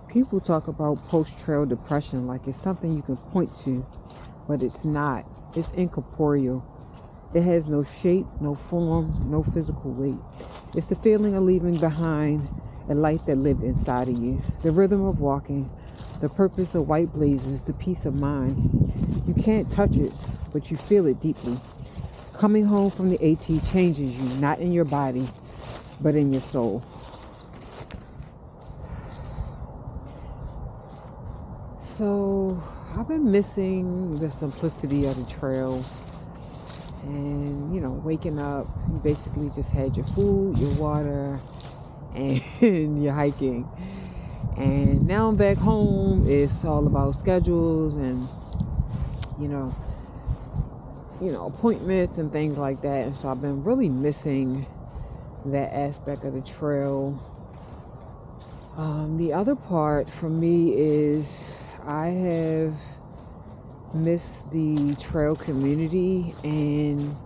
People talk about post-trail depression like it's something you can point to, but it's not. It's incorporeal. It has no shape, no form, no physical weight. It's the feeling of leaving behind a life that lived inside of you. The rhythm of walking, the purpose of white blazes, the peace of mind. You can't touch it, but you feel it deeply. Coming home from the AT changes you, not in your body, but in your soul. So I've been missing the simplicity of the trail. And, waking up, you basically just had your food, your water, and your hiking. And now I'm back home. It's all about schedules and, appointments and things like that. And so I've been really missing that aspect of the trail. The other part for me is I have missed the trail community, and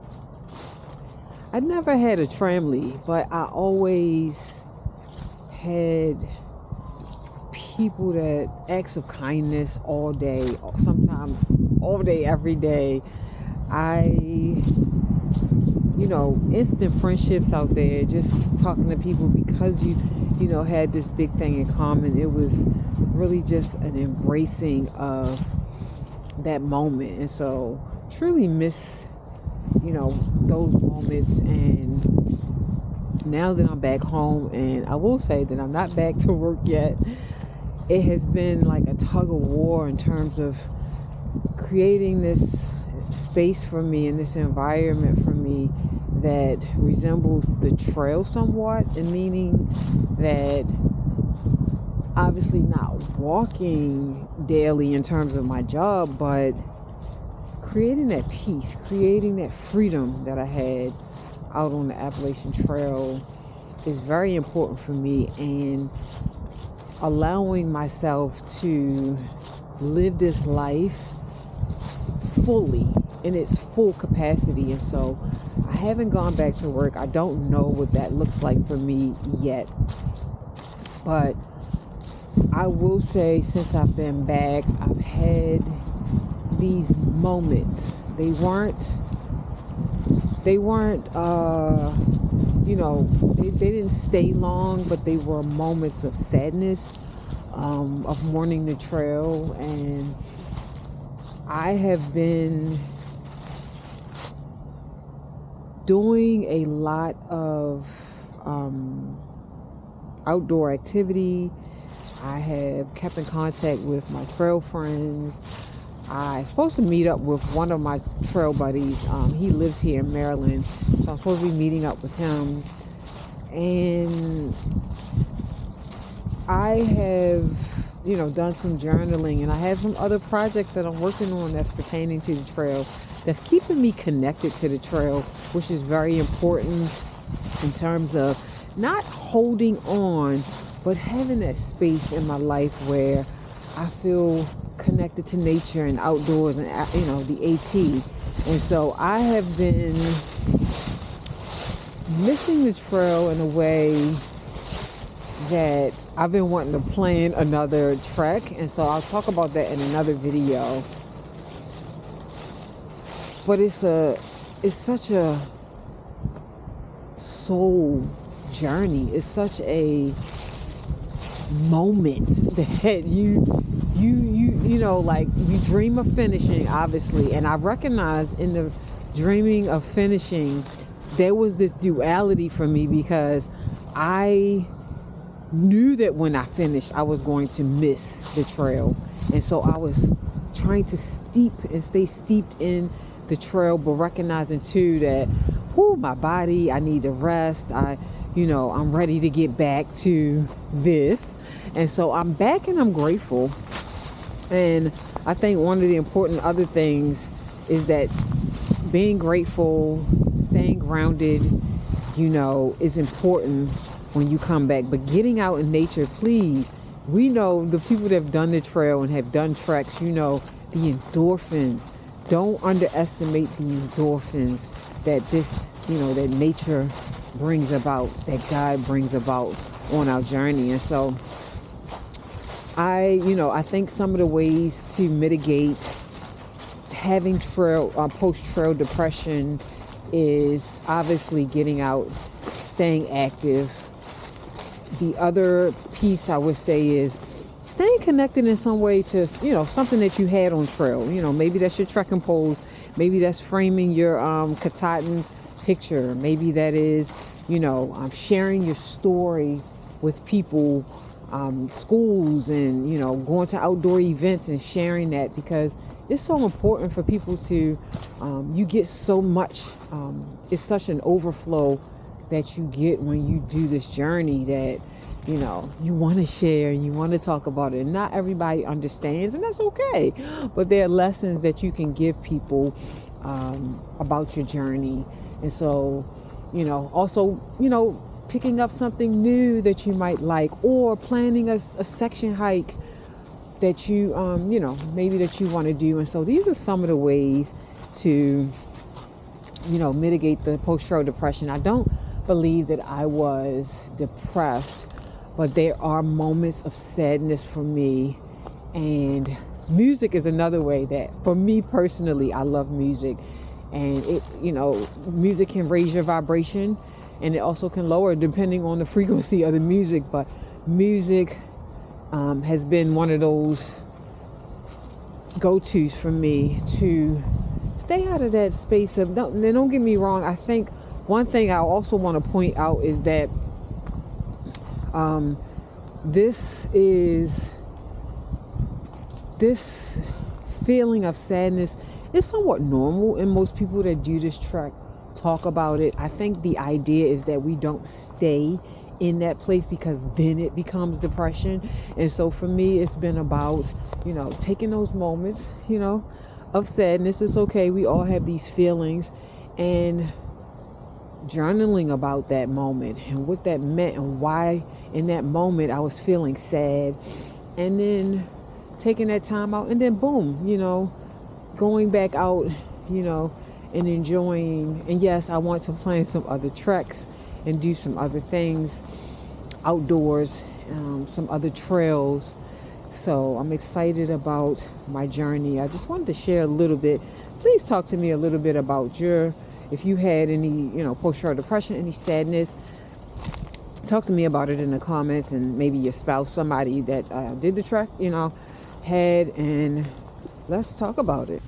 I never had a tramily, but I always had people that acts of kindness all day, sometimes all day, every day. Instant friendships out there, just talking to people because you had this big thing in common. It was really just an embracing of that moment. And so truly miss, those moments. And now that I'm back home, and I will say that I'm not back to work yet, it has been like a tug of war in terms of creating this space for me and this environment for me that resembles the trail somewhat, and meaning that obviously not walking daily in terms of my job, but creating that peace, creating that freedom that I had out on the Appalachian Trail is very important for me, and allowing myself to live this life fully in its full capacity. And so I haven't gone back to work. I don't know what that looks like for me yet, but I will say since I've been back, I've had these moments. They weren't they didn't stay long, but they were moments of sadness, of mourning the trail. And I have been doing a lot of outdoor activity. I have kept in contact with my trail friends. I'm supposed to meet up with one of my trail buddies. He lives here in Maryland, so I'm supposed to be meeting up with him. And I have, done some journaling, and I have some other projects that I'm working on that's pertaining to the trail, that's keeping me connected to the trail, which is very important in terms of not holding on, but having that space in my life where I feel connected to nature and outdoors and, the AT. And so I have been missing the trail in a way that I've been wanting to plan another trek. And so I'll talk about that in another video. But it's such a soul journey. It's such a moment that you dream of finishing, obviously. And I recognize in the dreaming of finishing, there was this duality for me, because I knew that when I finished, I was going to miss the trail. And so I was trying to stay steeped in the trail, but recognizing too that, my body, I need to rest. I'm ready to get back to this. And so I'm back, and I'm grateful. And I think one of the important other things is that being grateful, staying grounded, is important when you come back. But getting out in nature, please. We know the people that have done the trail and have done treks, the endorphins. Don't underestimate the endorphins that that nature brings about, that God brings about on our journey. And so I think some of the ways to mitigate having post-trail depression is obviously getting out, staying active. The other piece I would say is staying connected in some way to, something that you had on trail. Maybe that's your trekking poles. Maybe that's framing your Katahdin picture. Maybe that is, sharing your story with people, schools, and, going to outdoor events and sharing that, because it's so important for people to, you get so much, it's such an overflow that you get when you do this journey that, you want to share and you want to talk about it. And not everybody understands, and that's okay. But there are lessons that you can give people about your journey. And so, also, picking up something new that you might like, or planning a section hike that you, maybe that you want to do. And so these are some of the ways to, mitigate the post-trail depression. I don't believe that I was depressed, but there are moments of sadness for me. And music is another way that, for me personally, I love music. And it, music can raise your vibration, and it also can lower depending on the frequency of the music. But music has been one of those go-tos for me to stay out of that space of, don't get me wrong. I think one thing I also want to point out is that this feeling of sadness is somewhat normal, and most people that do this trek talk about it. I think the idea is that we don't stay in that place, because then it becomes depression. And so for me, it's been about, taking those moments, of sadness. It's okay. We all have these feelings, and journaling about that moment and what that meant and why in that moment I was feeling sad, and then taking that time out, and then boom, going back out, and enjoying. And yes, I want to plan some other treks and do some other things outdoors, some other trails. So I'm excited about my journey. I just wanted to share a little bit. Please talk to me a little bit about if you had any, post-trail depression, any sadness. Talk to me about it in the comments, and maybe your spouse, somebody that did the trek, had, and let's talk about it.